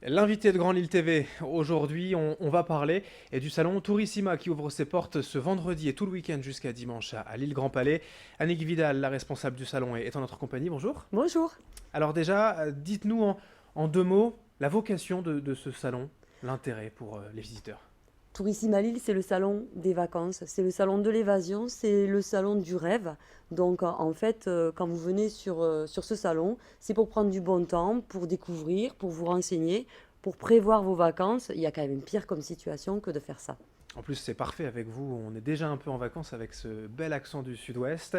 L'invité de Grand Lille TV, aujourd'hui on va parler du salon Tourissima qui ouvre ses portes ce vendredi et tout le week-end jusqu'à dimanche à Lille Grand Palais. Annick Vidal, la responsable du salon, est en notre compagnie, bonjour. Bonjour. Alors déjà, dites-nous en deux mots la vocation de ce salon, l'intérêt pour les visiteurs. Tourissima Lille, c'est le salon des vacances, c'est le salon de l'évasion, c'est le salon du rêve. Donc en fait, quand vous venez sur ce salon, c'est pour prendre du bon temps, pour découvrir, pour vous renseigner, pour prévoir vos vacances. Il y a quand même pire comme situation que de faire ça. En plus, c'est parfait avec vous, on est déjà un peu en vacances avec ce bel accent du sud-ouest.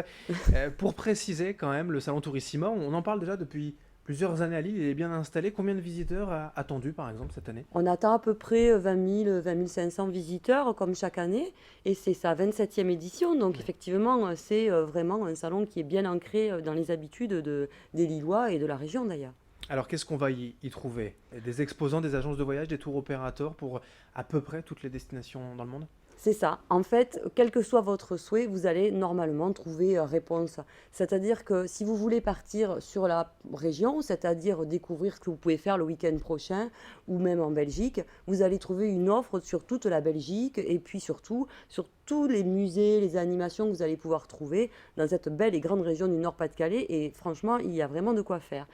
Pour préciser quand même, le salon Tourissima, on en parle déjà depuis plusieurs années à Lille, il est bien installé. Combien de visiteurs attendu par exemple cette année? On attend à peu près 20 000, 20 500 visiteurs comme chaque année et c'est sa 27e édition. Donc Oui. effectivement, c'est vraiment un salon qui est bien ancré dans les habitudes des Lillois et de la région d'ailleurs. Alors qu'est-ce qu'on va y trouver? Des exposants, des agences de voyage, des tours opérateurs pour à peu près toutes les destinations dans le monde? C'est ça. En fait, quel que soit votre souhait, vous allez normalement trouver réponse. C'est-à-dire que si vous voulez partir sur la région, c'est-à-dire découvrir ce que vous pouvez faire le week-end prochain ou même en Belgique, vous allez trouver une offre sur toute la Belgique et puis surtout sur tous les musées, les animations que vous allez pouvoir trouver dans cette belle et grande région du Nord-Pas-de-Calais. Et franchement, il y a vraiment de quoi faire.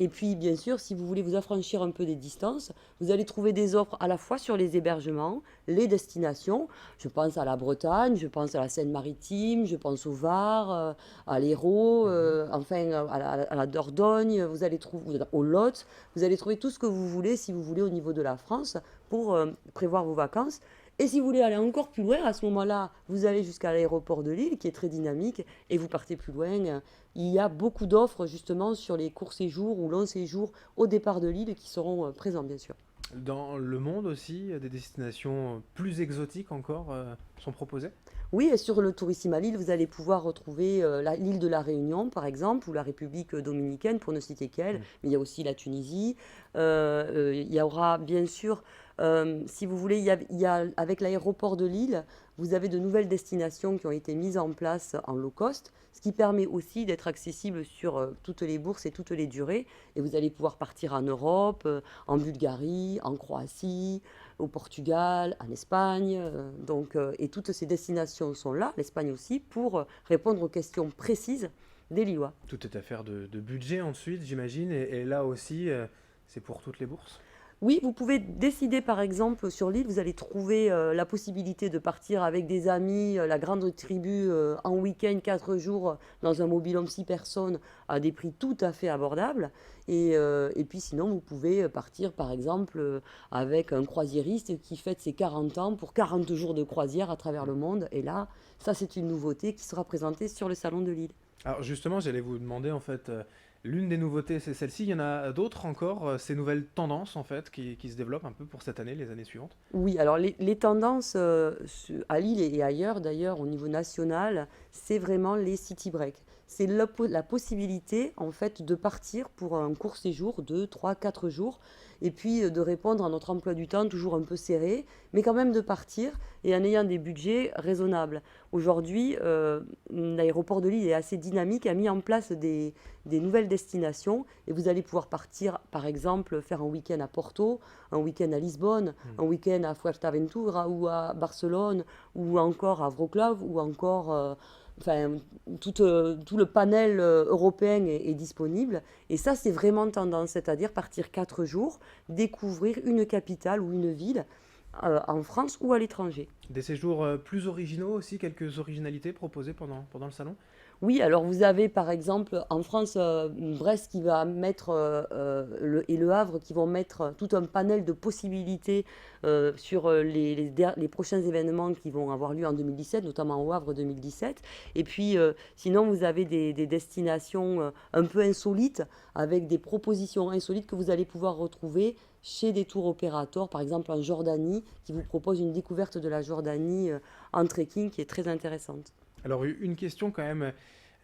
Et puis, bien sûr, si vous voulez vous affranchir un peu des distances, vous allez trouver des offres à la fois sur les hébergements, les destinations. Je pense à la Bretagne, je pense à la Seine-Maritime, je pense au Var, à l'Hérault, Mhm. enfin à la Dordogne, vous allez trouver au Lot, vous allez trouver tout ce que vous voulez si vous voulez au niveau de la France pour prévoir vos vacances. Et si vous voulez aller encore plus loin, à ce moment-là, vous allez jusqu'à l'aéroport de Lille qui est très dynamique et vous partez plus loin. Il y a beaucoup d'offres justement sur les courts séjours ou longs séjours au départ de Lille qui seront présents bien sûr. Dans le monde aussi, des destinations plus exotiques encore sont proposées? Oui, et sur le Tourissima Lille, vous allez pouvoir retrouver l'île de la Réunion, par exemple, ou la République dominicaine, pour ne citer qu'elle, Mm. mais il y a aussi la Tunisie. Il y aura bien sûr, si vous voulez, avec l'aéroport de Lille, vous avez de nouvelles destinations qui ont été mises en place en low cost, ce qui permet aussi d'être accessible sur toutes les bourses et toutes les durées. Et vous allez pouvoir partir en Europe, en Bulgarie, en Croatie, au Portugal, en Espagne. Et toutes ces destinations sont là, l'Espagne aussi, pour répondre aux questions précises des Lillois. Tout est affaire de budget ensuite, j'imagine, et là aussi, c'est pour toutes les bourses. Oui, vous pouvez décider par exemple sur l'île, vous allez trouver la possibilité de partir avec des amis, la grande tribu en week-end, 4 jours dans un mobil-home 6 personnes à des prix tout à fait abordables. Et puis sinon, vous pouvez partir par exemple avec un croisiériste qui fête ses 40 ans pour 40 jours de croisière à travers le monde. Et là, ça c'est une nouveauté qui sera présentée sur le salon de Lille. Alors justement, j'allais vous demander en fait, l'une des nouveautés c'est celle-ci, il y en a d'autres encore, ces nouvelles tendances en fait qui se développent un peu pour cette année, les années suivantes. Oui, alors les tendances à Lille et ailleurs, d'ailleurs, au niveau national, c'est vraiment les city breaks. C'est la possibilité, en fait, de partir pour un court séjour de 3, 4 jours et puis de répondre à notre emploi du temps toujours un peu serré, mais quand même de partir et en ayant des budgets raisonnables. Aujourd'hui, l'aéroport de Lille est assez dynamique, a mis en place des nouvelles destinations et vous allez pouvoir partir, par exemple, faire un week-end à Porto, un week-end à Lisbonne, Hmm. un week-end à Fuerteventura ou à Barcelone ou encore à Wrocław ou encore enfin tout le panel européen est disponible et ça c'est vraiment tendance, c'est-à-dire partir 4 jours, découvrir une capitale ou une ville en France ou à l'étranger. Des séjours plus originaux aussi, quelques originalités proposées pendant le salon. Oui, alors vous avez par exemple en France Brest qui va mettre et Le Havre qui vont mettre tout un panel de possibilités sur les prochains événements qui vont avoir lieu en 2017, notamment au Havre 2017. Et puis sinon vous avez des destinations un peu insolites avec des propositions insolites que vous allez pouvoir retrouver chez des tours opérateurs, par exemple en Jordanie, qui vous propose une découverte de la Jordanie en trekking qui est très intéressante. Alors une question quand même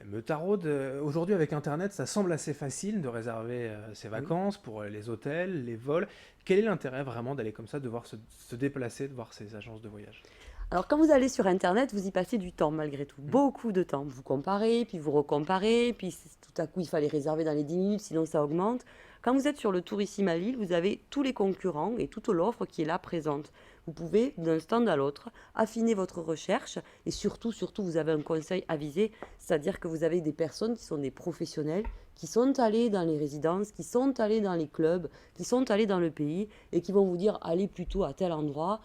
me taraude. Aujourd'hui avec Internet, ça semble assez facile de réserver ses Oui. vacances pour les hôtels, les vols. Quel est l'intérêt vraiment d'aller comme ça, de voir se déplacer, de voir ces agences de voyage? Alors, quand vous allez sur Internet, vous y passez du temps malgré tout, Mhm. beaucoup de temps. Vous comparez, puis vous recomparez, puis tout à coup, il fallait réserver dans les 10 minutes, sinon ça augmente. Quand vous êtes sur le Tourissime à Lille, vous avez tous les concurrents et toute l'offre qui est là présente. Vous pouvez, d'un stand à l'autre, affiner votre recherche et surtout, vous avez un conseil avisé, c'est-à-dire que vous avez des personnes qui sont des professionnels, qui sont allés dans les résidences, qui sont allés dans les clubs, qui sont allés dans le pays et qui vont vous dire allez plutôt à tel endroit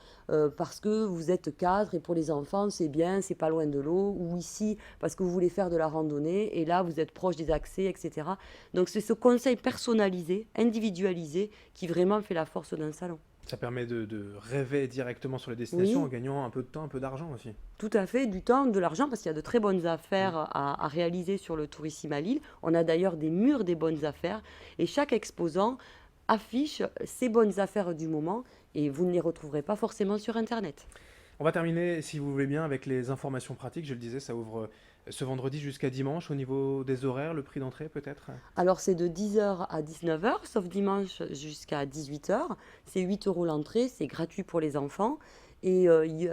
parce que vous êtes cadre et pour les enfants c'est bien, c'est pas loin de l'eau, ou ici parce que vous voulez faire de la randonnée et là vous êtes proche des accès, etc. Donc c'est ce conseil personnalisé, individualisé qui vraiment fait la force d'un salon. Ça permet de rêver directement sur les destinations en Oui, gagnant un peu de temps, un peu d'argent aussi. tout à fait, du temps, de l'argent, parce qu'il y a de très bonnes Mm. affaires à réaliser sur le Tourissime à Lille. On a d'ailleurs des murs des bonnes affaires et chaque exposant affiche ses bonnes affaires du moment et vous ne les retrouverez pas forcément sur Internet. On va terminer, si vous voulez bien, avec les informations pratiques. Je le disais, ça ouvre ce vendredi jusqu'à dimanche. Au niveau des horaires, le prix d'entrée peut-être? Alors c'est de 10 heures à 19 heures, sauf dimanche jusqu'à 18 heures. C'est 8 euros l'entrée, c'est gratuit pour les enfants. Et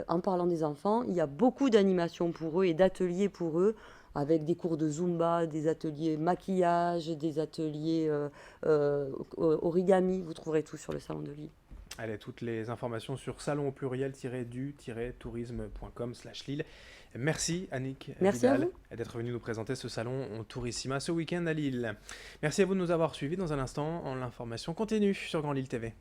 en parlant des enfants, il y a beaucoup d'animations pour eux et d'ateliers pour eux, avec des cours de Zumba, des ateliers maquillage, des ateliers origami. Vous trouverez tout sur le salon de Lille. Allez, toutes les informations sur salon au pluriel-du-tourisme.com/Lille. Merci Annick Merci à Vidal vous. d'être venue nous présenter ce salon en Tourissima ce week-end à Lille. Merci à vous de nous avoir suivis. Dans un instant, l'information continue sur Grand Lille TV.